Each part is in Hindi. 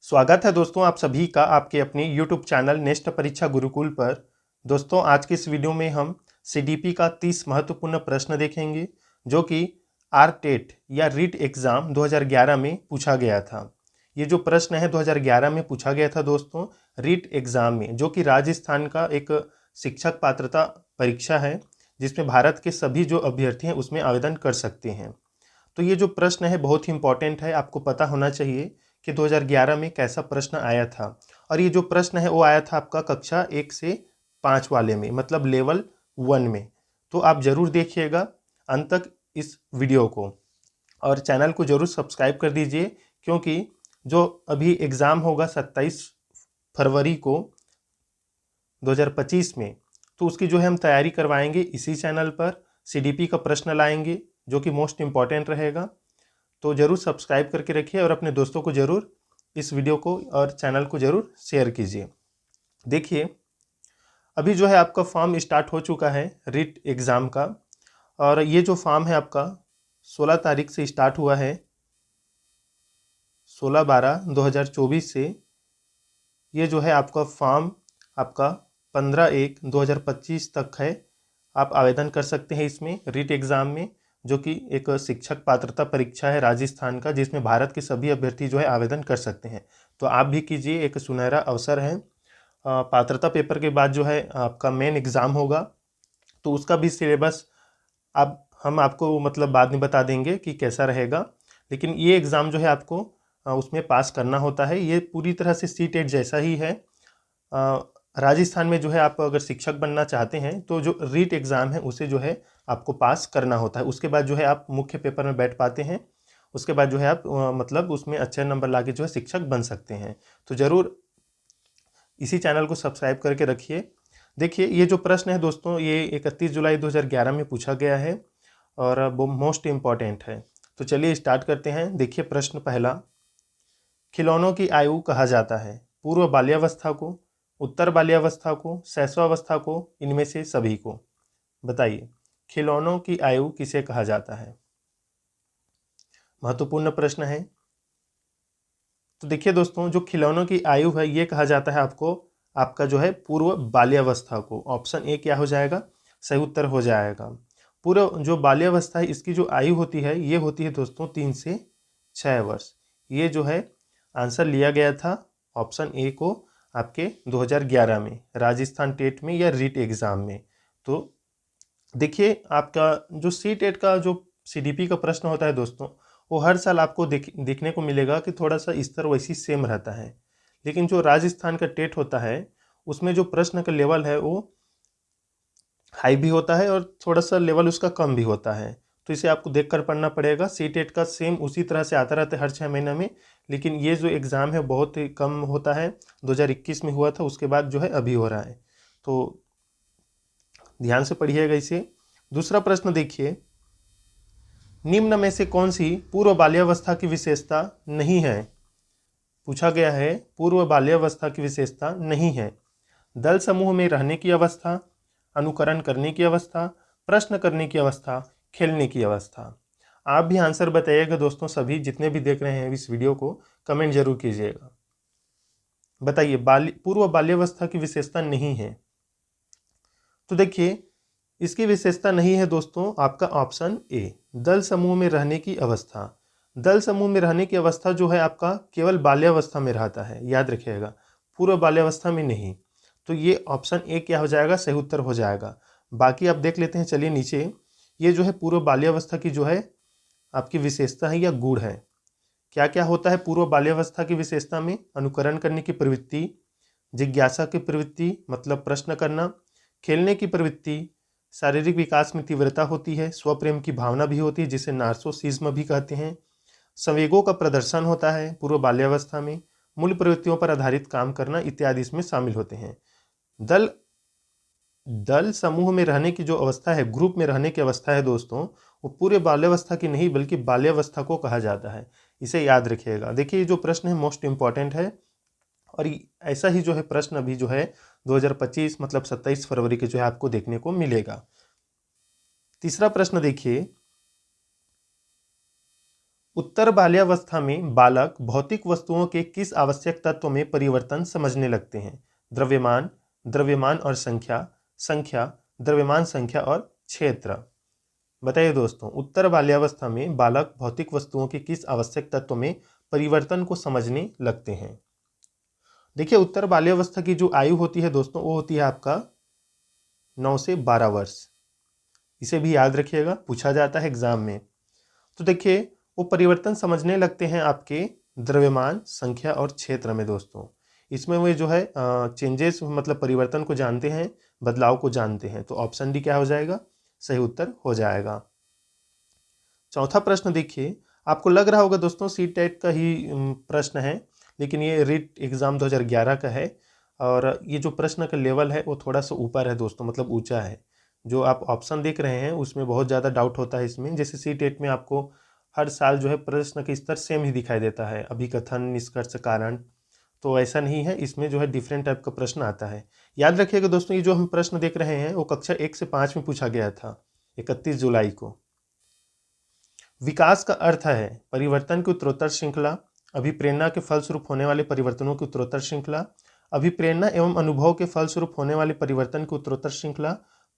स्वागत है दोस्तों आप सभी का आपके अपने YouTube चैनल नेस्ट परीक्षा गुरुकुल पर। दोस्तों आज की इस वीडियो में हम CDP का 30 महत्वपूर्ण प्रश्न देखेंगे जो कि RTET या रीट एग्ज़ाम 2011 में पूछा गया था। ये जो प्रश्न है 2011 में पूछा गया था दोस्तों रीट एग्ज़ाम में, जो कि राजस्थान का एक शिक्षक पात्रता परीक्षा है जिसमें भारत के सभी जो अभ्यर्थी हैं उसमें आवेदन कर सकते हैं। तो ये जो प्रश्न है बहुत ही इंपॉर्टेंट है, आपको पता होना चाहिए कि 2011 में कैसा प्रश्न आया था। और ये जो प्रश्न है वो आया था आपका कक्षा 1 से 5 वाले में, मतलब लेवल 1 में। तो आप ज़रूर देखिएगा अंत तक इस वीडियो को और चैनल को ज़रूर सब्सक्राइब कर दीजिए, क्योंकि जो अभी एग्ज़ाम होगा 27 फरवरी को 2025 में, तो उसकी जो है हम तैयारी करवाएंगे इसी चैनल पर। CDP का प्रश्न लाएंगे जो कि मोस्ट इम्पॉर्टेंट रहेगा। तो ज़रूर सब्सक्राइब करके रखिए और अपने दोस्तों को ज़रूर इस वीडियो को और चैनल को ज़रूर शेयर कीजिए। देखिए अभी जो है आपका फॉर्म स्टार्ट हो चुका है रीट एग्ज़ाम का, और ये जो फॉर्म है आपका 16 तारीख से स्टार्ट हुआ है, 16/12/2024 से। ये जो है आपका फॉर्म आपका 15/1/2025 तक है। आप आवेदन कर सकते हैं इसमें रीट एग्ज़ाम में, जो कि एक शिक्षक पात्रता परीक्षा है राजस्थान का, जिसमें भारत के सभी अभ्यर्थी जो है आवेदन कर सकते हैं। तो आप भी कीजिए, एक सुनहरा अवसर है। पात्रता पेपर के बाद जो है आपका मेन एग्ज़ाम होगा, तो उसका भी सिलेबस हम आपको मतलब बाद में बता देंगे कि कैसा रहेगा। लेकिन ये एग्ज़ाम जो है आपको उसमें पास करना होता है। ये पूरी तरह से CTET जैसा ही है। राजस्थान में जो है आप अगर शिक्षक बनना चाहते हैं तो जो रीट एग्ज़ाम है उसे जो है आपको पास करना होता है। उसके बाद जो है आप मुख्य पेपर में बैठ पाते हैं। उसके बाद जो है आप मतलब उसमें अच्छे नंबर लाके जो है शिक्षक बन सकते हैं। तो ज़रूर इसी चैनल को सब्सक्राइब करके रखिए। देखिए ये जो प्रश्न है दोस्तों ये 31 जुलाई 2011 में पूछा गया है और वो मोस्ट इम्पॉर्टेंट है। तो चलिए स्टार्ट करते हैं। देखिए प्रश्न पहला, खिलौनों की आयु कहा जाता है पूर्व बाल्यावस्था को, उत्तर बाल्यावस्था को, शैशवावस्था को, इनमें से सभी को। बताइए खिलौनों की आयु किसे कहा जाता है? महत्वपूर्ण प्रश्न है। तो देखिए दोस्तों जो खिलौनों की आयु है ये कहा जाता है आपका जो है पूर्व बाल्यावस्था को। ऑप्शन ए क्या हो जाएगा? सही उत्तर हो जाएगा। पूर्व जो बाल्यावस्था है इसकी जो आयु होती है ये होती है दोस्तों 3 से 6 वर्ष। ये जो है आंसर लिया गया था ऑप्शन ए को आपके 2011 में राजस्थान टेट में या रीट एग्ज़ाम में। तो देखिए आपका जो CTET का जो CDP का प्रश्न होता है दोस्तों वो हर साल आपको देखने को मिलेगा कि थोड़ा सा स्तर वैसी सेम रहता है। लेकिन जो राजस्थान का टेट होता है उसमें जो प्रश्न का लेवल है वो हाई भी होता है और थोड़ा सा लेवल उसका कम भी होता है। तो इसे आपको देख कर पढ़ना पड़ेगा। CTET का सेम उसी तरह से आता रहता है हर 6 महीने में, लेकिन ये जो एग्ज़ाम है बहुत ही कम होता है। 2021 में हुआ था, उसके बाद जो है अभी हो रहा है। तो ध्यान से पढ़िएगा इसे। दूसरा प्रश्न देखिए, निम्न में से कौन सी पूर्व बाल्यावस्था की विशेषता नहीं है? पूछा गया है पूर्व बाल्यावस्था की विशेषता नहीं है। दल समूह में रहने की अवस्था, अनुकरण करने की अवस्था, प्रश्न करने की अवस्था, खेलने की अवस्था। आप भी आंसर बताइएगा दोस्तों, सभी जितने भी देख रहे हैं इस वीडियो को कमेंट जरूर कीजिएगा। बताइए पूर्व बाल्यावस्था की विशेषता नहीं है। तो देखिए इसकी विशेषता नहीं है दोस्तों आपका ऑप्शन ए, दल समूह में रहने की अवस्था। दल समूह में रहने की अवस्था जो है आपका केवल बाल्यावस्था में रहता है, याद रखिएगा, पूर्व बाल्यावस्था में नहीं। तो ये ऑप्शन ए क्या हो जाएगा? सही उत्तर हो जाएगा। बाकी आप देख लेते हैं, चलिए नीचे। ये जो है पूर्व बाल्यावस्था की जो है आपकी विशेषता है या गुण है। क्या क्या होता है पूर्व बाल्यावस्था की विशेषता में? अनुकरण करने की प्रवृत्ति, जिज्ञासा की प्रवृत्ति मतलब प्रश्न करना, खेलने की प्रवृत्ति, शारीरिक विकास में तीव्रता होती है, स्वप्रेम की भावना भी होती है जिसे नार्सिसिज्म भी कहते हैं, संवेगों का प्रदर्शन होता है पूर्व बाल्यावस्था में, मूल प्रवृत्तियों पर आधारित काम करना इत्यादि इसमें शामिल होते हैं। दल समूह में रहने की जो अवस्था है, ग्रुप में रहने की अवस्था है दोस्तों, वो पूरे बाल्यावस्था की नहीं बल्कि बाल्यावस्था को कहा जाता है। इसे याद रखिएगा। देखिए जो प्रश्न है मोस्ट इम्पॉर्टेंट है और ऐसा ही जो है प्रश्न अभी जो है 2025 मतलब 27 फरवरी के जो है आपको देखने को मिलेगा। तीसरा प्रश्न देखिए, उत्तर बाल्यावस्था में बालक भौतिक वस्तुओं के किस आवश्यक तत्व में परिवर्तन समझने लगते हैं? द्रव्यमान, द्रव्यमान और संख्या, संख्या, द्रव्यमान संख्या और क्षेत्र। बताइए दोस्तों, उत्तर बाल्यावस्था में बालक भौतिक वस्तुओं के किस आवश्यक तत्व में परिवर्तन को समझने लगते हैं? देखिए, उत्तर बाल्यावस्था की जो आयु होती है दोस्तों, वो होती है आपका 9 से 12 वर्ष। इसे भी याद रखिएगा, पूछा जाता है एग्जाम में। तो देखिए, वो परिवर्तन समझने लगते हैं आपके द्रव्यमान, संख्या और क्षेत्र में दोस्तों। इसमें वे जो है चेंजेस मतलब परिवर्तन को जानते हैं, बदलाव को जानते हैं। तो ऑप्शन डी क्या हो जाएगा? सही उत्तर हो जाएगा। चौथा प्रश्न देखिए, आपको लग रहा होगा दोस्तों सी टेट का ही प्रश्न है, लेकिन ये रीट एग्ज़ाम 2011 का है और ये जो प्रश्न का लेवल है वो थोड़ा सा ऊपर है दोस्तों, मतलब ऊंचा है। जो आप ऑप्शन देख रहे हैं उसमें बहुत ज़्यादा डाउट होता है इसमें। जैसे सी टेट में आपको हर साल जो है प्रश्न का स्तर सेम ही दिखाई देता है, अभिकथन, निष्कर्ष, कारण। तो ऐसा नहीं है, इसमें जो है डिफरेंट टाइप का प्रश्न आता है। याद रखिएगा दोस्तों, ये जो हम प्रश्न देख रहे हैं वो कक्षा 1 से 5 में पूछा गया था 31 जुलाई को। विकास का अर्थ है परिवर्तन की उत्तरोत्तर श्रृंखला, अभिप्रेरणा के फलस्वरूप होने वाले परिवर्तनों की उत्तरोत्तर श्रृंखला, अभिप्रेरणा एवं अनुभव के फलस्वरूप होने वाले परिवर्तन की उत्तरोत्तर श्रृंखला,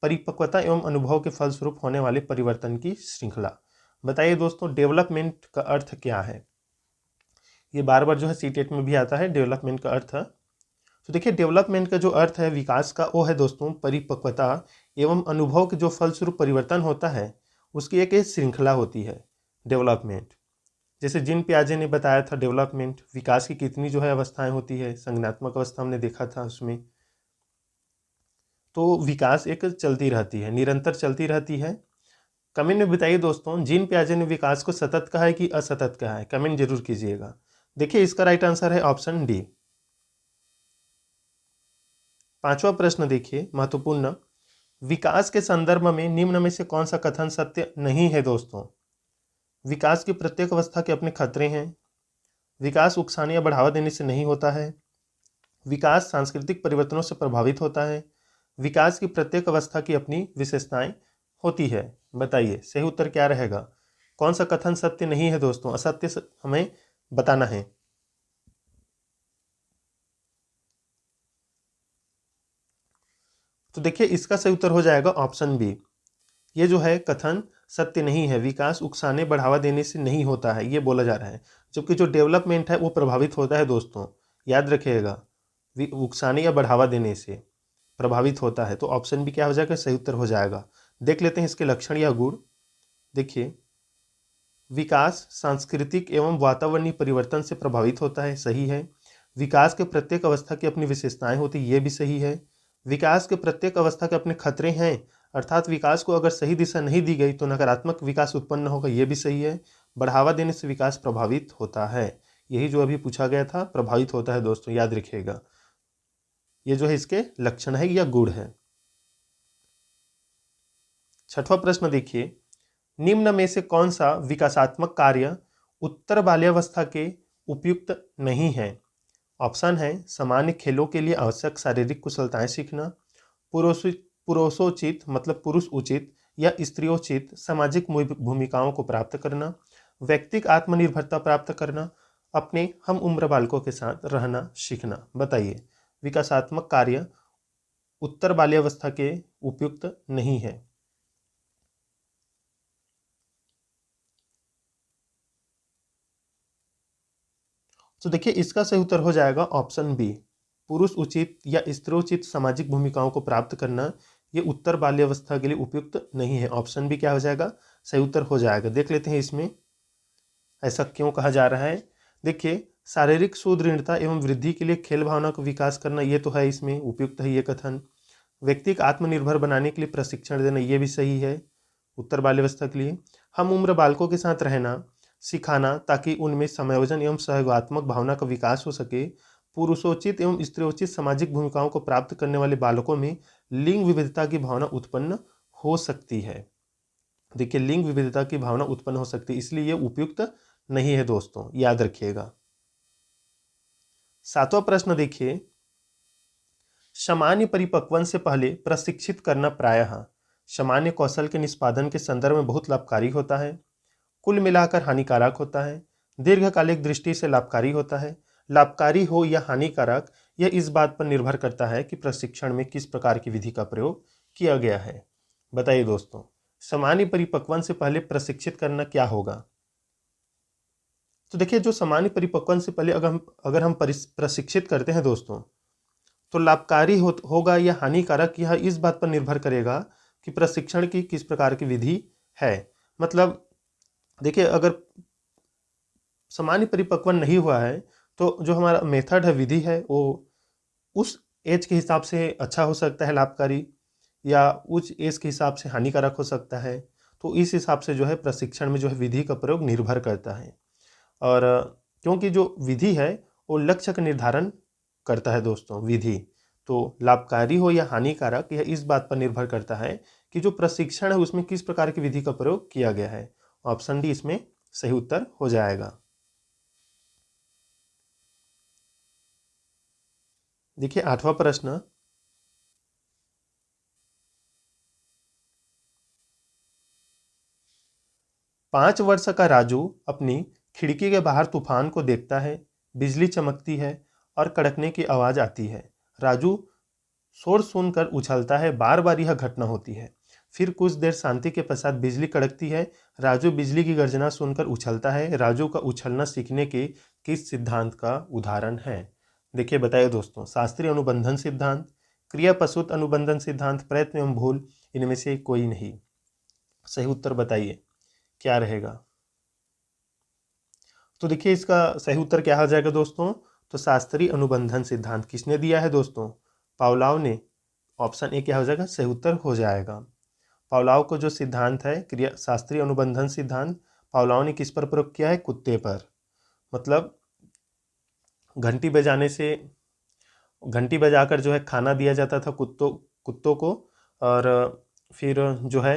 परिपक्वता एवं अनुभव के फलस्वरूप होने वाले परिवर्तन की श्रृंखला। बताइए दोस्तों, डेवलपमेंट का अर्थ क्या है? ये बार बार जो है सीटेट में भी आता है डेवलपमेंट का अर्थ। तो देखिए, डेवलपमेंट का जो अर्थ है विकास का, वो है दोस्तों परिपक्वता एवं अनुभव के जो फलस्वरूप परिवर्तन होता है उसकी एक श्रृंखला होती है डेवलपमेंट। जैसे जिन पियाजे ने बताया था डेवलपमेंट, विकास की कितनी जो है अवस्थाएं होती है, संज्ञानात्मक अवस्था हमने देखा था उसमें। तो विकास एक चलती रहती है, निरंतर चलती रहती है। कमेंट में बताइए दोस्तों, जिन पियाजे ने विकास को सतत कहा है कि असतत कहा है, कमेंट जरूर कीजिएगा। देखिए, इसका राइट आंसर है ऑप्शन डी। पांचवा प्रश्न देखिए, महत्वपूर्ण। विकास के संदर्भ में निम्न में से कौन सा कथन सत्य नहीं है दोस्तों? विकास की प्रत्येक अवस्था के अपने खतरे हैं, विकास उकसाने या बढ़ावा देने से नहीं होता है, विकास सांस्कृतिक परिवर्तनों से प्रभावित होता है, विकास की प्रत्येक अवस्था की अपनी विशेषताएं होती है। बताइए सही उत्तर क्या रहेगा? कौन सा कथन सत्य नहीं है दोस्तों? असत्य हमें बताना है। तो देखिए, इसका सही उत्तर हो जाएगा ऑप्शन बी। ये जो है कथन सत्य नहीं है, विकास उकसाने बढ़ावा देने से नहीं होता है, ये बोला जा रहा है। जबकि जो डेवलपमेंट है वो प्रभावित होता है दोस्तों, याद रखिएगा, उकसाने या बढ़ावा देने से प्रभावित होता है। तो ऑप्शन बी क्या हो जाएगा? सही उत्तर हो जाएगा। देख लेते हैं इसके लक्षण या गुण। देखिए, विकास सांस्कृतिक एवं वातावरणीय परिवर्तन से प्रभावित होता है, सही है। विकास के प्रत्येक अवस्था की अपनी विशेषताएं होती, ये भी सही है। विकास के प्रत्येक अवस्था के अपने खतरे हैं, अर्थात विकास को अगर सही दिशा नहीं दी गई तो नकारात्मक विकास उत्पन्न होगा, ये भी सही है। बढ़ावा देने से विकास प्रभावित होता है, यही जो अभी पूछा गया था, प्रभावित होता है दोस्तों, याद रखिएगा। ये जो है इसके लक्षण है या गुण है। छठवां प्रश्न देखिए, निम्न में से कौन सा विकासात्मक कार्य उत्तर बाल्यावस्था के उपयुक्त नहीं है? ऑप्शन है सामान्य खेलों के लिए आवश्यक शारीरिक कुशलताएं सीखना, पुरुषोचित मतलब पुरुष उचित या स्त्रियोचित सामाजिक भूमिकाओं को प्राप्त करना, व्यक्तिगत आत्मनिर्भरता प्राप्त करना, अपने हम उम्र बालकों के साथ रहना सीखना। बताइए, विकासात्मक कार्य उत्तर बाल्यावस्था के उपयुक्त नहीं है। तो देखिए, इसका सही उत्तर हो जाएगा ऑप्शन बी, पुरुष उचित या स्त्रोचित सामाजिक भूमिकाओं को प्राप्त करना, ये उत्तर बाल्यावस्था के लिए उपयुक्त नहीं है। ऑप्शन बी क्या हो जाएगा? सही उत्तर हो जाएगा। देख लेते हैं इसमें ऐसा क्यों कहा जा रहा है। देखिए, शारीरिक सुदृढ़ता एवं वृद्धि के लिए खेल भावना का विकास करना, ये तो है, इसमें उपयुक्त है ये कथन। व्यक्ति को आत्मनिर्भर बनाने के लिए प्रशिक्षण देना, ये भी सही है उत्तर बाल्यावस्था के लिए। हम उम्र बालकों के साथ रहना सिखाना ताकि उनमें समायोजन एवं सहयोगात्मक भावना का विकास हो सके। पुरुषोचित एवं स्त्रियोचित सामाजिक भूमिकाओं को प्राप्त करने वाले बालकों में लिंग विविधता की भावना उत्पन्न हो सकती है। देखिए, लिंग विविधता की भावना उत्पन्न हो सकती है, इसलिए ये उपयुक्त नहीं है दोस्तों, याद रखिएगा। सातवां प्रश्न देखिए, सामान्य परिपक्वन से पहले प्रशिक्षित करना प्रायः सामान्य कौशल के निष्पादन के संदर्भ में बहुत लाभकारी होता है, कुल मिलाकर हानिकारक होता है, दीर्घकालिक दृष्टि से लाभकारी होता है। लाभकारी हो या हानिकारक यह इस बात पर निर्भर करता है कि प्रशिक्षण में किस प्रकार की विधि का प्रयोग किया गया है। बताइए दोस्तों, सामान्य परिपक्वन से पहले प्रशिक्षित करना क्या होगा? तो देखिए, जो सामान्य परिपक्वन से पहले अगर हम प्रशिक्षित करते हैं दोस्तों, तो लाभकारी होगा या हानिकारक, यह इस बात पर निर्भर करेगा कि प्रशिक्षण की किस प्रकार की विधि है। मतलब देखिए, अगर सामान्य परिपक्वन नहीं हुआ है तो जो हमारा मेथड है, विधि है, वो उस एज के हिसाब से अच्छा हो सकता है लाभकारी, या उस एज के हिसाब से हानिकारक हो सकता है। तो इस हिसाब से जो है प्रशिक्षण में जो है विधि का प्रयोग निर्भर करता है। और क्योंकि जो विधि है वो लक्ष्य का निर्धारण करता है दोस्तों, विधि तो लाभकारी हो या हानिकारक यह इस बात पर निर्भर करता है कि जो प्रशिक्षण है उसमें किस प्रकार की विधि का प्रयोग किया गया है। ऑप्शन डी इसमें सही उत्तर हो जाएगा। देखिए 8वां प्रश्न, पांच वर्ष का राजू अपनी खिड़की के बाहर तूफान को देखता है, बिजली चमकती है और कड़कने की आवाज आती है। राजू शोर सुनकर उछलता है, बार बार यह घटना होती है। फिर कुछ देर शांति के पश्चात बिजली कड़कती है। राजू बिजली की गर्जना सुनकर उछलता है। राजू का उछलना सीखने के किस सिद्धांत का उदाहरण है? देखिए बताइए दोस्तों, शास्त्रीय अनुबंधन सिद्धांत, क्रिया प्रसूत अनुबंधन सिद्धांत, प्रयत्न एवं भूल, इनमें से कोई नहीं। सही उत्तर बताइए क्या रहेगा? तो देखिए, इसका सही उत्तर क्या हो जाएगा दोस्तों? तो शास्त्रीय अनुबंधन सिद्धांत किसने दिया है दोस्तों? पावलोव ने। ऑप्शन ए क्या हो जाएगा? सही उत्तर हो जाएगा। पावलोव को जो सिद्धांत है क्रिया शास्त्रीय अनुबंधन सिद्धांत, पावलोव ने किस पर प्रयोग किया है? कुत्ते पर। मतलब घंटी बजाने से, घंटी बजाकर जो है खाना दिया जाता था कुत्तों को, और फिर जो है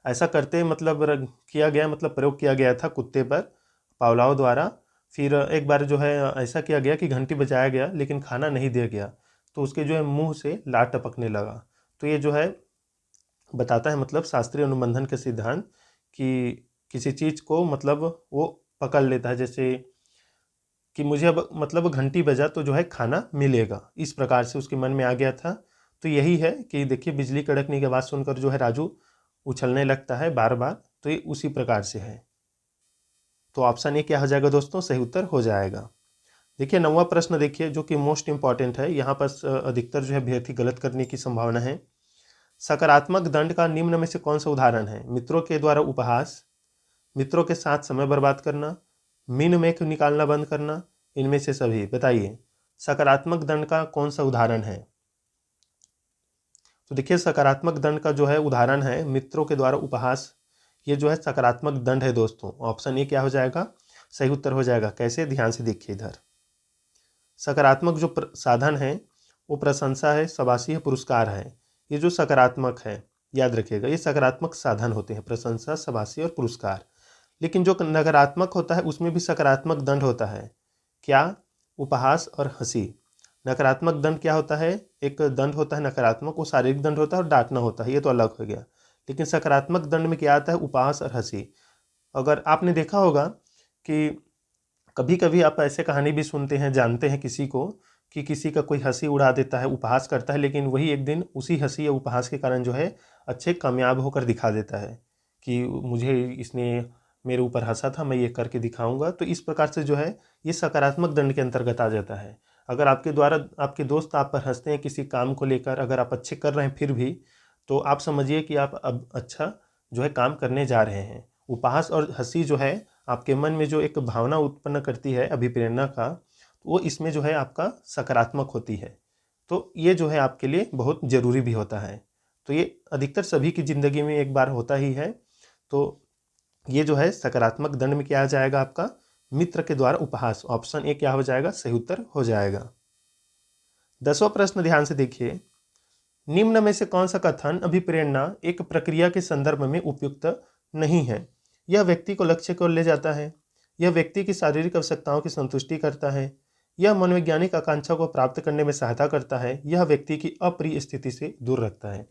ऐसा करते मतलब किया गया, मतलब प्रयोग किया गया था कुत्ते पर पावलोव द्वारा। फिर एक बार जो है ऐसा किया गया कि घंटी बजाया गया लेकिन खाना नहीं दिया गया, तो उसके जो है मुंह से लार टपकने लगा। तो ये जो है बताता है मतलब शास्त्रीय अनुबंधन के सिद्धांत कि किसी चीज़ को मतलब वो पकड़ लेता है, जैसे कि मुझे अब मतलब घंटी बजा तो जो है खाना मिलेगा, इस प्रकार से उसके मन में आ गया था। तो यही है कि देखिए, बिजली कड़कने की आवाज़ सुनकर जो है राजू उछलने लगता है बार बार, तो ये उसी प्रकार से है। तो ऑप्शन ए क्या हो जाएगा दोस्तों? सही उत्तर हो जाएगा। देखिए 9वां प्रश्न देखिए, जो कि मोस्ट इंपॉर्टेंट है। यहाँ पर अधिकतर जो है अभ्यर्थी गलत करने की संभावना है। सकारात्मक दंड का निम्न में से कौन सा उदाहरण है? मित्रों के द्वारा उपहास, मित्रों के साथ समय बर्बाद करना, मीन मेख निकालना बंद करना, इनमें से सभी। बताइए सकारात्मक दंड का कौन सा उदाहरण है? तो देखिए, सकारात्मक दंड का जो है उदाहरण है मित्रों के द्वारा उपहास। ये जो है सकारात्मक दंड है दोस्तों। ऑप्शन ए क्या हो जाएगा? सही उत्तर हो जाएगा। कैसे? ध्यान से देखिए इधर। सकारात्मक जो साधन है वो प्रशंसा है, शाबाशी है, पुरस्कार है। ये जो सकारात्मक है, याद रखिएगा, ये सकारात्मक साधन होते हैं, प्रशंसा, शाबाशी और पुरस्कार। लेकिन जो नकारात्मक होता है उसमें भी सकारात्मक दंड होता है। क्या? उपहास और हंसी। नकारात्मक दंड क्या होता है? एक दंड होता है नकारात्मक, वो शारीरिक दंड होता है और डांटना होता है, ये तो अलग हो गया। लेकिन सकारात्मक दंड में क्या आता है? उपहास और हंसी। अगर आपने देखा होगा कि कभी कभी आप ऐसे कहानी भी सुनते हैं, जानते हैं किसी को कि किसी का कोई हंसी उड़ा देता है, उपहास करता है, लेकिन वही एक दिन उसी हंसी या उपहास के कारण जो है अच्छे कामयाब होकर दिखा देता है कि मुझे इसने मेरे ऊपर हंसा था, मैं ये करके दिखाऊंगा। तो इस प्रकार से जो है ये सकारात्मक दंड के अंतर्गत आ जाता है। अगर आपके द्वारा आपके दोस्त आप पर हंसते हैं किसी काम को लेकर, अगर आप अच्छे कर रहे हैं फिर भी, तो आप समझिए कि आप अब अच्छा जो है काम करने जा रहे हैं। उपहास और हंसी जो है आपके मन में जो एक भावना उत्पन्न करती है अभिप्रेरणा का, वो इसमें जो है आपका सकारात्मक होती है। तो ये जो है आपके लिए बहुत ज़रूरी भी होता है। तो ये अधिकतर सभी की ज़िंदगी में एक बार होता ही है। तो ये जो है सकारात्मक दंड में क्या आ जाएगा आपका? मित्र के द्वारा उपहास। ऑप्शन ए क्या हो जाएगा? सही उत्तर हो जाएगा। 10वां प्रश्न ध्यान से देखिए, निम्न में से कौन सा कथन अभिप्रेरणा एक प्रक्रिया के संदर्भ में उपयुक्त नहीं है? यह व्यक्ति को लक्ष्य की ओर ले जाता है, यह व्यक्ति की शारीरिक आवश्यकताओं की संतुष्टि करता है, यह मनोवैज्ञानिक आकांक्षा को प्राप्त करने में सहायता करता है। यह व्यक्ति की अप्रिय स्थिति से दूर रखता है।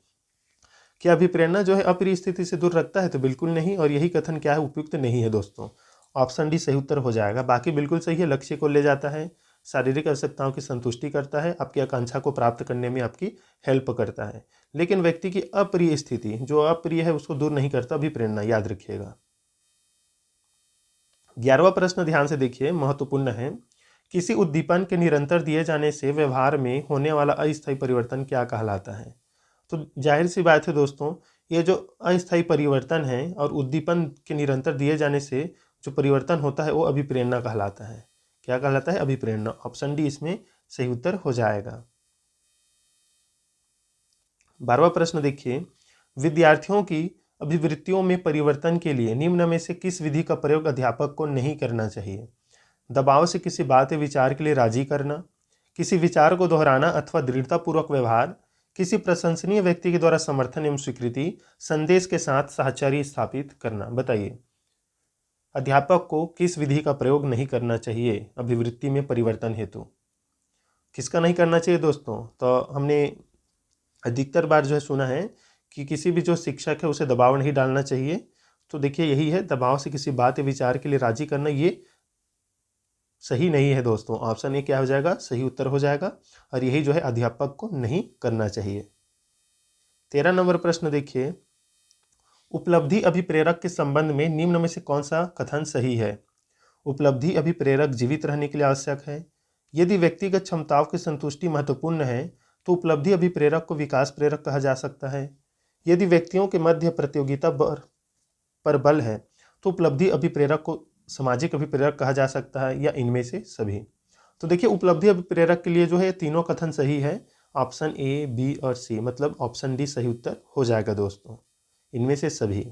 क्या अभिप्रेरणा जो है अप्रिय स्थिति से दूर रखता है? तो बिल्कुल नहीं, और यही कथन क्या है, उपयुक्त नहीं है दोस्तों। ऑप्शन डी सही उत्तर हो जाएगा। बाकी बिल्कुल सही है। लक्ष्य को ले जाता है, शारीरिक आवश्यकताओं की संतुष्टि करता है, आपकी आकांक्षा को प्राप्त करने में आपकी हेल्प करता है। लेकिन व्यक्ति की अप्रिय स्थिति, जो अप्रिय है उसको दूर नहीं करता अभिप्रेरणा, याद रखिएगा। 11वां प्रश्न ध्यान से देखिए, महत्वपूर्ण है। किसी उद्दीपन के निरंतर दिए जाने से व्यवहार में होने वाला अस्थायी परिवर्तन क्या कहलाता है? तो जाहिर सी बात है दोस्तों, ये जो अस्थायी परिवर्तन है और उद्दीपन के निरंतर दिए जाने से जो परिवर्तन होता है वो अभिप्रेरणा कहलाता है। क्या कहलाता है? अभिप्रेरणा। ऑप्शन डी इसमें सही उत्तर हो जाएगा। 12वां प्रश्न देखिए, विद्यार्थियों की अभिवृत्तियों में परिवर्तन के लिए निम्न में से किस विधि का प्रयोग अध्यापक को नहीं करना चाहिए? दबाव से किसी बात या विचार के लिए राजी करना, किसी विचार को दोहराना अथवा दृढ़तापूर्वक व्यवहार, किसी प्रशंसनीय व्यक्ति के द्वारा समर्थन एवं स्वीकृति, संदेश के साथ साहचर्य स्थापित करना। बताइए, अध्यापक को किस विधि का प्रयोग नहीं करना चाहिए अभिवृत्ति में परिवर्तन हेतु? किसका नहीं करना चाहिए दोस्तों? तो हमने अधिकतर बार जो है सुना है कि किसी भी जो शिक्षक है उसे दबाव नहीं डालना चाहिए। तो देखिए यही है, दबाव से किसी बात या विचार के लिए राजी करना, ये सही नहीं है दोस्तों। ऑप्शन ए क्या हो जाएगा? सही उत्तर हो जाएगा, और यही जो है अध्यापक को नहीं करना चाहिए। 13 नंबर प्रश्न देखिए, उपलब्धि अभिप्रेरक के संबंध में निम्न में से कौन सा कथन सही है? उपलब्धि अभिप्रेरक जीवित रहने के लिए आवश्यक है। यदि व्यक्तिगत क्षमताओं की संतुष्टि महत्वपूर्ण है तो उपलब्धि अभिप्रेरक को विकास प्रेरक कहा जा सकता है। यदि व्यक्तियों के मध्य प्रतियोगिता पर बल है तो उपलब्धि अभिप्रेरक को सामाजिक अभिप्रेरक कहा जा सकता है, या इनमें से सभी। तो देखिए उपलब्धि अभिप्रेरक के लिए जो है तीनों कथन सही है। ऑप्शन ए, बी और सी, मतलब ऑप्शन डी सही उत्तर हो जाएगा दोस्तों, इनमें से सभी।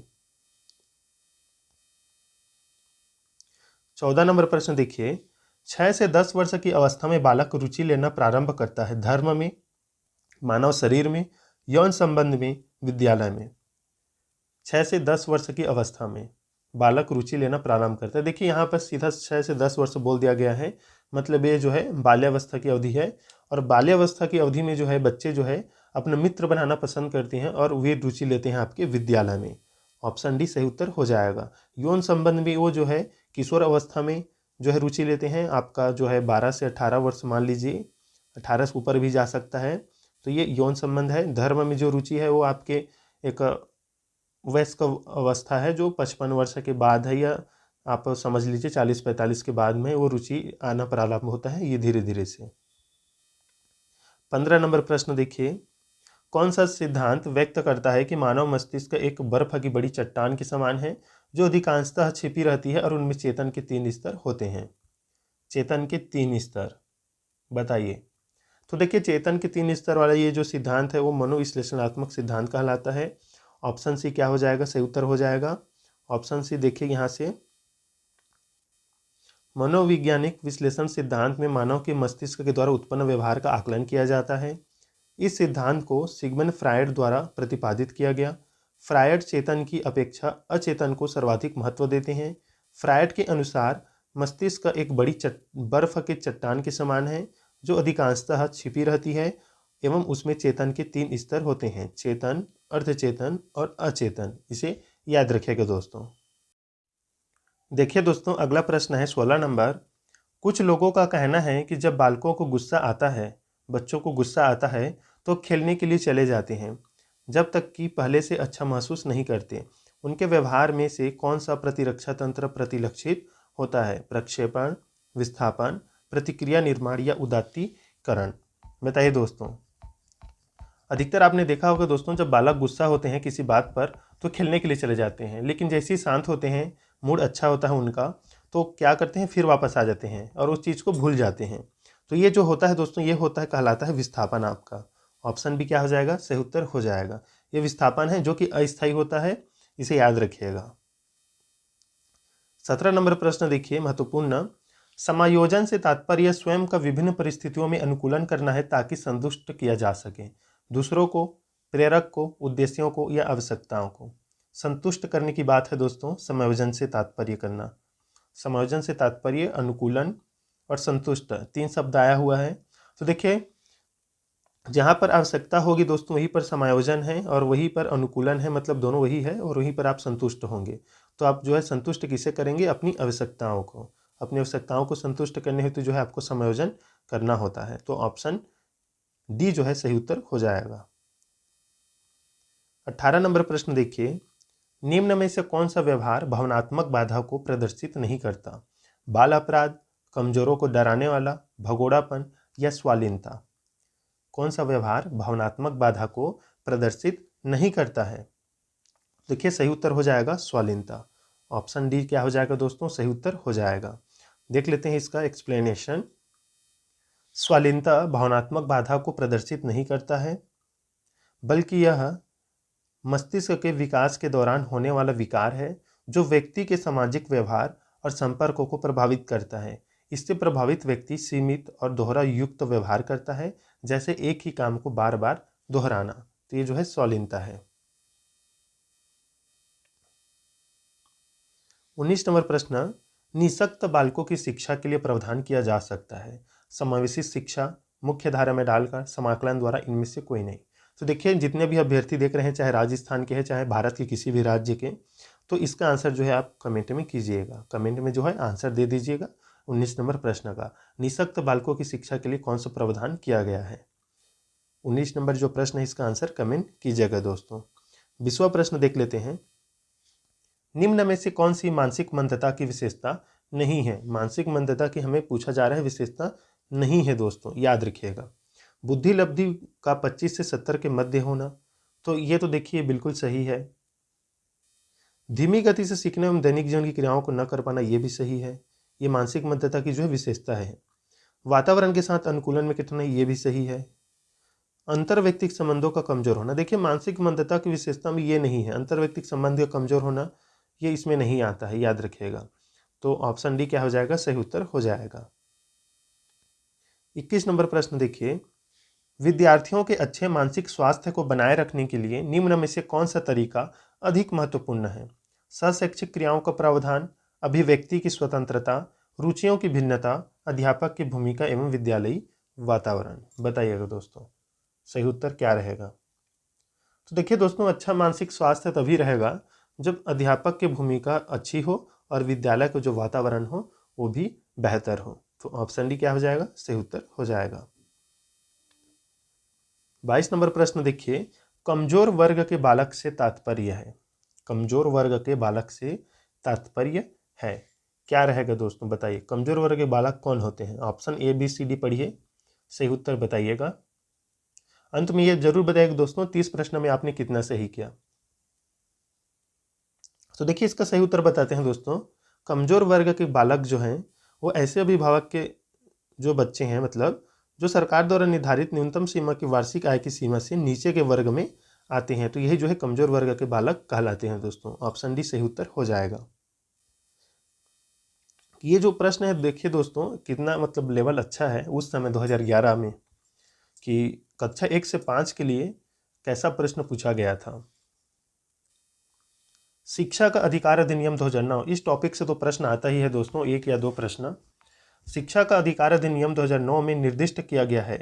14 नंबर प्रश्न देखिए, 6 से 10 वर्ष की अवस्था में बालक रुचि लेना प्रारंभ करता है धर्म में, मानव शरीर में, यौन संबंध में, विद्यालय में। 6 से 10 वर्ष की अवस्था में बालक रुचि लेना प्रारंभ करता है। देखिए यहाँ पर सीधा 6 से 10 वर्ष बोल दिया गया है, मतलब ये जो है बाल्यावस्था की अवधि है। और बाल्यावस्था की अवधि में जो है बच्चे जो है अपना मित्र बनाना पसंद करते हैं और वे रुचि लेते हैं आपके विद्यालय में। ऑप्शन डी सही उत्तर हो जाएगा। यौन संबंध में वो जो है किशोर अवस्था में जो है रुचि लेते हैं। आपका जो है 12 से 18 वर्ष, मान लीजिए 18 से ऊपर भी जा सकता है, तो ये यौन संबंध है। धर्म में जो रुचि है वो आपके एक वयस्क अवस्था है जो 55 वर्ष के बाद है, या आप समझ लीजिए 40-45 के बाद में वो रुचि आना प्रारंभ होता है, ये धीरे धीरे से। 15 नंबर प्रश्न देखिए, कौन सा सिद्धांत व्यक्त करता है कि मानव मस्तिष्क एक बर्फ की बड़ी चट्टान के समान है जो अधिकांशतः छिपी रहती है और उनमें चेतन के 3 स्तर होते हैं? चेतन के 3 स्तर, बताइए। तो देखिए चेतन के 3 स्तर वाला ये जो सिद्धांत है वो मनोविश्लेषणात्मक सिद्धांत कहलाता है। ऑप्शन सी क्या हो जाएगा? सही उत्तर हो जाएगा। ऑप्शन सी देखिए यहाँ से, मनोवैज्ञानिक विश्लेषण सिद्धांत में मानव के मस्तिष्क के द्वारा उत्पन्न व्यवहार का आकलन किया जाता है। इस सिद्धांत को सिगमंड फ्रायड द्वारा प्रतिपादित किया गया। फ्रायड चेतन की अपेक्षा अचेतन को सर्वाधिक महत्व देते हैं। फ्रायड के अनुसार मस्तिष्क एक बड़ी बर्फ के चट्टान के समान है जो अधिकांशतः छिपी रहती है एवं उसमें चेतन के 3 स्तर होते हैं, चेतन, अर्धचेतन और अचेतन। इसे याद रखिएगा दोस्तों। देखिए दोस्तों अगला प्रश्न है 16 नंबर। कुछ लोगों का कहना है कि जब बालकों को गुस्सा आता है, बच्चों को गुस्सा आता है तो खेलने के लिए चले जाते हैं जब तक कि पहले से अच्छा महसूस नहीं करते। उनके व्यवहार में से कौन सा प्रतिरक्षा तंत्र प्रतिलक्षित होता है? प्रक्षेपण, विस्थापन, प्रतिक्रिया निर्माण या उदात्तीकरण? बताइए दोस्तों। अधिकतर आपने देखा होगा दोस्तों, जब बालक गुस्सा होते हैं किसी बात पर तो खेलने के लिए चले जाते हैं, लेकिन जैसे ही शांत होते हैं, मूड अच्छा होता है उनका, तो क्या करते हैं, फिर वापस आ जाते हैं और उस चीज़ को भूल जाते हैं। तो ये जो होता है दोस्तों, ये होता है, कहलाता है विस्थापन। आपका ऑप्शन भी क्या हो जाएगा? सही उत्तर हो जाएगा। ये विस्थापन है जो कि अस्थायी होता है, इसे याद रखिएगा। 17 नंबर प्रश्न देखिए, महत्वपूर्ण। समायोजन से तात्पर्य स्वयं का विभिन्न परिस्थितियों में अनुकूलन करना है ताकि संतुष्ट किया जा सके। दूसरों को, प्रेरक को, उद्देश्यों को या आवश्यकताओं को संतुष्ट करने की बात है दोस्तों। समायोजन से तात्पर्य करना, समायोजन से तात्पर्य अनुकूलन, और संतुष्ट, 3 शब्द आया हुआ है। तो देखिए जहाँ पर आवश्यकता होगी दोस्तों वहीं पर समायोजन है और वहीं पर अनुकूलन है, मतलब दोनों वही है और वहीं पर आप संतुष्ट होंगे। तो आप जो है संतुष्ट किसे करेंगे? अपनी आवश्यकताओं को। अपनी आवश्यकताओं को संतुष्ट करने हेतु जो है आपको समायोजन करना होता है। तो ऑप्शन डी जो है सही उत्तर हो जाएगा। 18 नंबर प्रश्न देखिए, निम्न में से कौन सा व्यवहार भावनात्मक बाधा को प्रदर्शित नहीं करता? बाल अपराध, कमजोरों को डराने वाला, भगोड़ापन या स्वालीनता? कौन सा व्यवहार भावनात्मक बाधा को प्रदर्शित नहीं करता है? देखिए सही उत्तर हो जाएगा स्वालीनता। ऑप्शन डी क्या हो जाएगा दोस्तों? सही उत्तर हो जाएगा। देख लेते हैं इसका एक्सप्लेनेशन। स्वालीनता भावनात्मक बाधा को प्रदर्शित नहीं करता है, बल्कि यह मस्तिष्क के विकास के दौरान होने वाला विकार है जो व्यक्ति के सामाजिक व्यवहार और संपर्कों को प्रभावित करता है। इससे प्रभावित व्यक्ति सीमित और दोहरा युक्त व्यवहार करता है, जैसे एक ही काम को बार बार दोहराना। तो ये जो है स्वालीनता है। 19 नंबर प्रश्न, निःशक्त बालकों की शिक्षा के लिए प्रावधान किया जा सकता है? समावेशी शिक्षा, मुख्य धारा में डालकर, समाकलन द्वारा, इनमें से कोई नहीं। तो देखिए जितने भी अभ्यर्थी देख रहे हैं, चाहे राजस्थान के हैं चाहे भारत के किसी भी राज्य के, तो इसका आंसर जो है आप कमेंट में कीजिएगा। कमेंट में जो है आंसर दे दीजिएगा 19 नंबर प्रश्न का। निःशक्त बालकों की शिक्षा के लिए कौन सा प्रावधान किया गया है? 19 नंबर जो प्रश्न है इसका आंसर कमेंट कीजिएगा दोस्तों। 20वां प्रश्न देख लेते हैं, निम्न में से कौन सी मानसिक मंदता की विशेषता नहीं है? मानसिक मंदता की हमें पूछा जा रहा है, विशेषता नहीं है दोस्तों, याद रखिएगा। बुद्धि लब्धि का 25 से 70 के मध्य होना, तो ये तो देखिए बिल्कुल सही है। धीमी गति से सीखने एवं दैनिक जीवन की क्रियाओं को न कर पाना, ये भी सही है। ये मानसिक मंदता की जो है विशेषता है। वातावरण के साथ अनुकूलन में कठिनाई, ये भी सही है। अंतर्व्यक्तिक संबंधों का कमजोर होना, देखिए मानसिक मंदता की विशेषता में ये नहीं है। अंतर्व्यक्तिक संबंध का कमजोर होना ये इसमें नहीं आता है, याद रखिएगा। तो ऑप्शन डी क्या हो जाएगा? सही उत्तर हो जाएगा। 21 नंबर प्रश्न देखिए, विद्यार्थियों के अच्छे मानसिक स्वास्थ्य को बनाए रखने के लिए निम्न में से कौन सा तरीका अधिक महत्वपूर्ण है? सहशैक्षिक क्रियाओं का प्रावधान, अभिव्यक्ति की स्वतंत्रता, रुचियों की भिन्नता, अध्यापक की भूमिका एवं विद्यालयी वातावरण? बताइएगा दोस्तों सही उत्तर क्या रहेगा। तो देखिए दोस्तों, अच्छा मानसिक स्वास्थ्य तभी रहेगा जब अध्यापक की भूमिका अच्छी हो और विद्यालय का जो वातावरण हो वो भी बेहतर हो। तो ऑप्शन डी क्या हो जाएगा? सही उत्तर हो जाएगा। 22 नंबर प्रश्न देखिए, कमजोर वर्ग के बालक से तात्पर्य है? कमजोर वर्ग के बालक से तात्पर्य है, क्या रहेगा दोस्तों? बताइए कमजोर वर्ग के बालक कौन होते हैं? Option A B C D पढ़िए, सही उत्तर बताइएगा। अंत में ये जरूर बताइएगा दोस्तों 30 प्रश्न में आपने कितना सही किया। तो देखिए इसका सही उत्तर बताते हैं दोस्तों। कमजोर वर्ग के बालक जो हैं वो ऐसे अभिभावक के जो बच्चे हैं, मतलब जो सरकार द्वारा निर्धारित न्यूनतम सीमा की वार्षिक आय की सीमा से नीचे के वर्ग में आते हैं। तो यही जो है कमजोर वर्ग के बालक कहलाते हैं दोस्तों। ऑप्शन डी सही उत्तर हो जाएगा। ये जो प्रश्न है देखिए दोस्तों कितना मतलब लेवल अच्छा है उस समय 2011 में, कि कक्षा 1 से 5 के लिए कैसा प्रश्न पूछा गया था। शिक्षा का अधिकार अधिनियम 2009, इस टॉपिक से तो प्रश्न आता ही है दोस्तों, 1 या 2 प्रश्न। शिक्षा का अधिकार अधिनियम 2009 में निर्दिष्ट किया गया है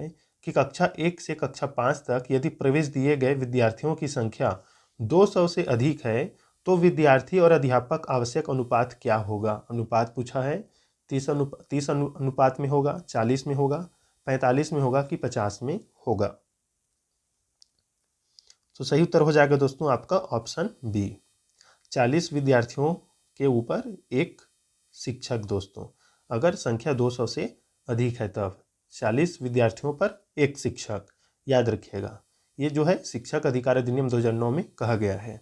कि कक्षा 1 से कक्षा 5 तक यदि प्रवेश दिए गए विद्यार्थियों की संख्या 200 से अधिक है तो विद्यार्थी और अध्यापक आवश्यक अनुपात क्या होगा? अनुपात पूछा है, 30 अनुपात में होगा, 40 में होगा, 45 में होगा कि 50 में होगा? तो सही उत्तर हो जाएगा दोस्तों आपका ऑप्शन बी, 40 विद्यार्थियों के ऊपर एक शिक्षक दोस्तों। अगर संख्या 200 से अधिक है तब 40 विद्यार्थियों पर एक शिक्षक, याद रखिएगा। ये जो है शिक्षक अधिकार अधिनियम 2009 में कहा गया है।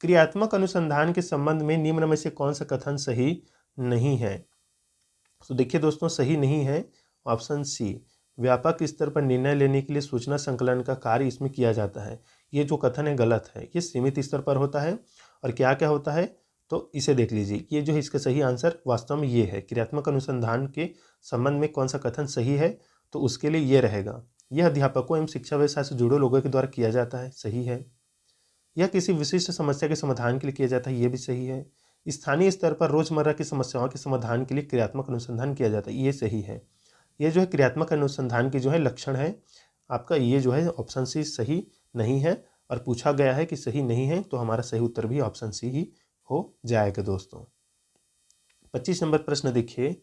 क्रियात्मक अनुसंधान के संबंध में निम्न में से कौन सा कथन सही नहीं है? तो देखिए दोस्तों सही नहीं है ऑप्शन सी, व्यापक स्तर पर निर्णय लेने के लिए सूचना संकलन का कार्य इसमें किया जाता है। ये जो कथन है गलत है, ये सीमित स्तर पर होता है। और क्या क्या होता है तो इसे देख लीजिए। ये जो है इसका सही आंसर वास्तव में ये है, क्रियात्मक अनुसंधान के संबंध में कौन सा कथन सही है, तो उसके लिए ये रहेगा, यह अध्यापकों एवं शिक्षा व्यवसाय से जुड़े लोगों के द्वारा किया जाता है, सही है। यह किसी विशिष्ट समस्या के समाधान के लिए किया जाता है, ये भी सही है। स्थानीय स्तर पर रोजमर्रा की समस्याओं के समाधान के लिए क्रियात्मक अनुसंधान किया जाता है। ये सही है, ये जो है क्रियात्मक अनुसंधान की जो है लक्षण है आपका, ये जो है ऑप्शन सी सही नहीं है। और पूछा गया है कि सही नहीं है, तो हमारा सही उत्तर भी ऑप्शन सी ही हो जाएगा दोस्तों। 25 नंबर प्रश्न देखिए,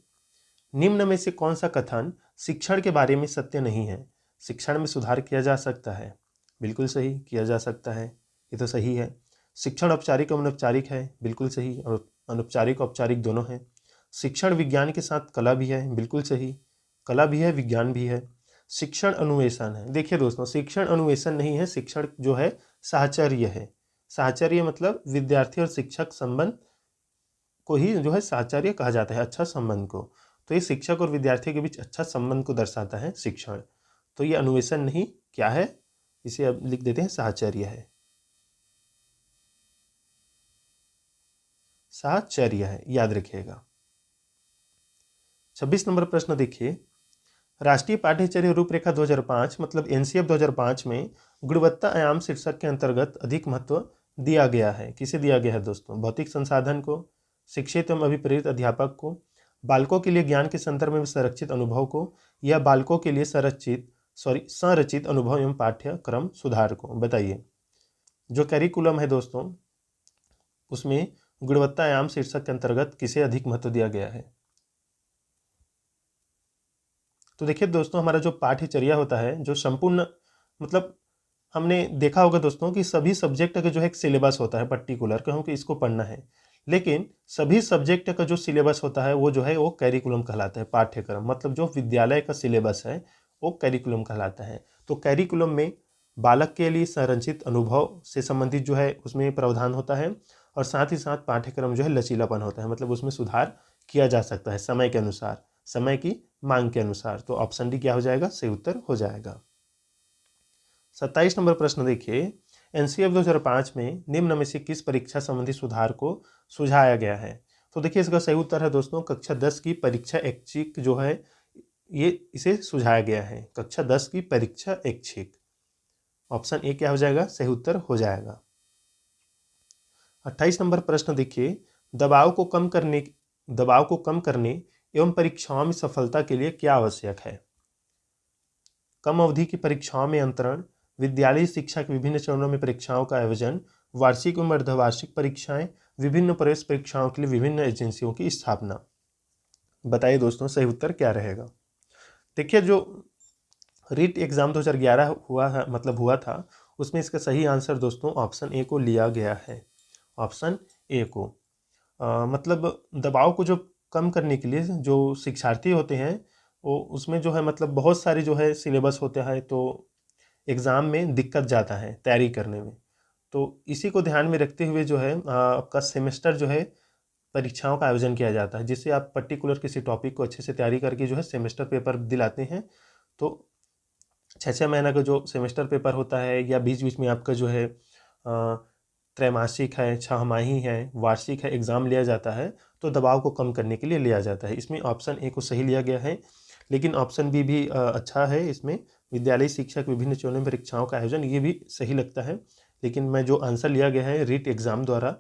निम्न में से कौन सा कथन शिक्षण के बारे में सत्य नहीं है? शिक्षण में सुधार किया जा सकता है, बिल्कुल सही, किया जा सकता है, ये तो सही है। शिक्षण औपचारिक और अनौपचारिक है, बिल्कुल सही, और अनौपचारिक औपचारिक दोनों है। शिक्षण विज्ञान के साथ कला भी है, बिल्कुल सही, कला भी है विज्ञान भी है। शिक्षण अन्वेषण है, देखिए दोस्तों शिक्षण अन्वेषण नहीं है, शिक्षण जो है साहचर्य है। साहचर्य मतलब विद्यार्थी और शिक्षक संबंध को ही जो है साहचर्य कहा जाता है, अच्छा संबंध को। तो ये शिक्षक और विद्यार्थी के बीच अच्छा संबंध को दर्शाता है शिक्षण। तो ये अन्वेषण नहीं, क्या है, इसे अब लिख देते हैं साहचर्य है, साहचर्य है, याद रखिएगा। 26 नंबर प्रश्न देखिए, राष्ट्रीय पाठ्यचर्या रूपरेखा 2005 मतलब एनसीएफ 2005 में गुणवत्ता आयाम शीर्षक के अंतर्गत अधिक महत्व दिया गया है। किसे दिया गया है दोस्तों? भौतिक संसाधन को, शिक्षित एवं अभिप्रेरित अध्यापक को, बालकों के लिए ज्ञान के संदर्भ में संरक्षित अनुभव को, या बालकों के लिए संरचित अनुभव एवं पाठ्यक्रम सुधार को? बताइए। जो कैरिकुलम है दोस्तों, उसमें गुणवत्ता आयाम शीर्षक के अंतर्गत किसे अधिक महत्व दिया गया है? तो देखिए दोस्तों, हमारा जो पाठ्यचर्या होता है, जो संपूर्ण मतलब हमने देखा होगा दोस्तों कि सभी सब्जेक्ट का जो है एक सिलेबस होता है पर्टिकुलर कि हमको इसको पढ़ना है, लेकिन सभी सब्जेक्ट का जो सिलेबस होता है वो जो है वो कैरिकुलम कहलाता है, पाठ्यक्रम मतलब जो विद्यालय का सिलेबस है वो कैरिकुलम कहलाता है। तो कैरिकुलम में बालक के लिए संरचित अनुभव से संबंधित जो है उसमें प्रावधान होता है, और साथ ही साथ पाठ्यक्रम जो है लचीलापन होता है, मतलब उसमें सुधार किया जा सकता है समय के अनुसार, समय की मांग के अनुसार। तो ऑप्शन डी क्या हो जाएगा? सही उत्तर हो जाएगा। 27 नंबर प्रश्न देखिए, एनसीएफ 2005 में निम्न में से किस परीक्षा संबंधी सुधार को सुझाया गया है? तो देखिए इसका सही उत्तर है दोस्तों कक्षा 10 की परीक्षा ऐच्छिक जो है ये इसे सुझाया गया है, कक्षा 10 की परीक्षा ऐच्छिक। ऑप्शन ए क्या हो जाएगा? सही उत्तर हो जाएगा। 28 नंबर प्रश्न देखिए, दबाव को कम करने एवं परीक्षाओं में सफलता के लिए क्या आवश्यक है? कम अवधि की परीक्षाओं में अंतरण, विद्यालय शिक्षा के विभिन्न चरणों में परीक्षाओं का आयोजन, वार्षिक एवं अर्धवार्षिक परीक्षाएं, विभिन्न प्रवेश परीक्षाओं के लिए विभिन्न एजेंसियों की स्थापना। बताइए दोस्तों सही उत्तर क्या रहेगा? देखिए जो रीट एग्जाम 2011 हुआ था, उसमें इसका सही आंसर दोस्तों ऑप्शन ए को लिया गया है। ऑप्शन ए को मतलब दबाव को जो कम करने के लिए जो शिक्षार्थी होते हैं वो उसमें जो है मतलब बहुत सारी जो है सिलेबस होता है, तो एग्ज़ाम में दिक्कत जाता है तैयारी करने में। तो इसी को ध्यान में रखते हुए जो है आपका सेमेस्टर जो है परीक्षाओं का आयोजन किया जाता है, जिससे आप पर्टिकुलर किसी टॉपिक को अच्छे से तैयारी करके जो है सेमेस्टर पेपर दिलाते हैं। तो 6-6 महीना का जो सेमेस्टर पेपर होता है, या बीच बीच में आपका जो है त्रैमासिक है, 6 माही है, वार्षिक है, एग्ज़ाम लिया जाता है, तो दबाव को कम करने के लिए लिया जाता है। इसमें ऑप्शन ए को सही लिया गया है, लेकिन ऑप्शन बी भी अच्छा है। इसमें विद्यालय शिक्षक विभिन्न चरणों में परीक्षाओं का आयोजन, ये भी सही लगता है, लेकिन मैं जो आंसर लिया गया है रीट एग्ज़ाम द्वारा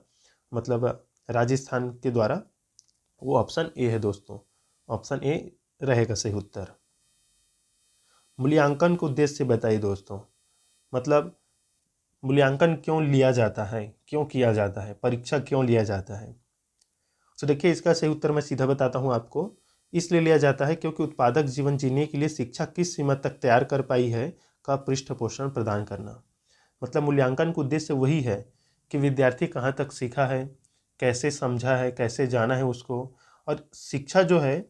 मतलब राजस्थान के द्वारा, वो ऑप्शन ए है दोस्तों। ऑप्शन ए रहेगा सही उत्तर। मूल्यांकन के उद्देश्य से बताइए दोस्तों, मतलब मूल्यांकन क्यों लिया जाता है, क्यों किया जाता है, परीक्षा क्यों लिया जाता है? तो देखिए इसका सही उत्तर मैं सीधा बताता हूँ आपको। इसलिए लिया जाता है क्योंकि उत्पादक जीवन जीने के लिए शिक्षा किस सीमा तक तैयार कर पाई है का पृष्ठपोषण प्रदान करना। मतलब मूल्यांकन का उद्देश्य वही है कि विद्यार्थी कहाँ तक सीखा है, कैसे समझा है, कैसे जाना है उसको, और शिक्षा जो है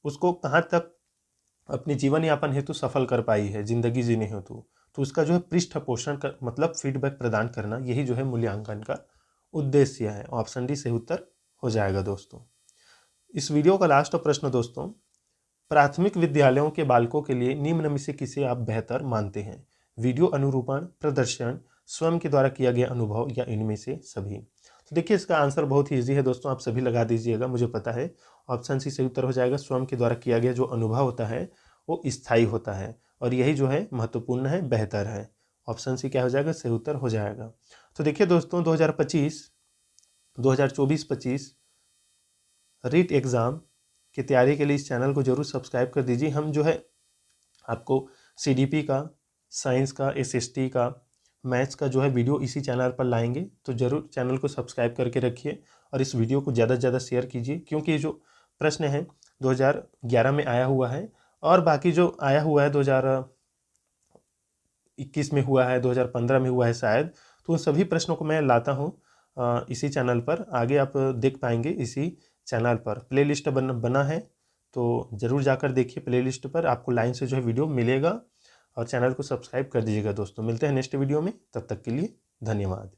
उसको कहाँ तक अपने जीवन यापन हेतु सफल कर पाई है, जिंदगी जीने हेतु। तो उसका जो है पृष्ठपोषण का मतलब फीडबैक प्रदान करना, यही जो है मूल्यांकन का उद्देश्य है। ऑप्शन डी सही उत्तर हो जाएगा दोस्तों। इस वीडियो का लास्ट प्रश्न दोस्तों, प्राथमिक विद्यालयों के बालकों के लिए निम्न में से किसे आप बेहतर मानते हैं? वीडियो अनुरूपण, प्रदर्शन, स्वयं के द्वारा किया गया अनुभव, या इनमें से सभी? तो देखिए इसका आंसर बहुत ही ईजी है दोस्तों, आप सभी लगा दीजिएगा, मुझे पता है। ऑप्शन सी सही उत्तर हो जाएगा। स्वयं के द्वारा किया गया जो अनुभव होता है वो स्थायी होता है, और यही जो है महत्वपूर्ण है, बेहतर है। ऑप्शन सी क्या हो जाएगा? सही उत्तर हो जाएगा। तो देखिए दोस्तों 2025 2024-25 रीट एग्ज़ाम की तैयारी के लिए इस चैनल को ज़रूर सब्सक्राइब कर दीजिए। हम जो है आपको CDP का, साइंस का, SST का, मैथ्स का जो है वीडियो इसी चैनल पर लाएंगे, तो ज़रूर चैनल को सब्सक्राइब करके रखिए और इस वीडियो को ज़्यादा से ज़्यादा शेयर कीजिए, क्योंकि ये जो प्रश्न है 2011 में आया हुआ है और बाकी जो आया हुआ है 2021 में हुआ है, 2015 में हुआ है शायद, तो उन सभी प्रश्नों को मैं लाता हूँ इसी चैनल पर। आगे आप देख पाएंगे इसी चैनल पर प्लेलिस्ट बना है, तो ज़रूर जाकर देखिए। प्लेलिस्ट पर आपको लाइन से जो है वीडियो मिलेगा और चैनल को सब्सक्राइब कर दीजिएगा दोस्तों। मिलते हैं नेक्स्ट वीडियो में, तब तक के लिए धन्यवाद।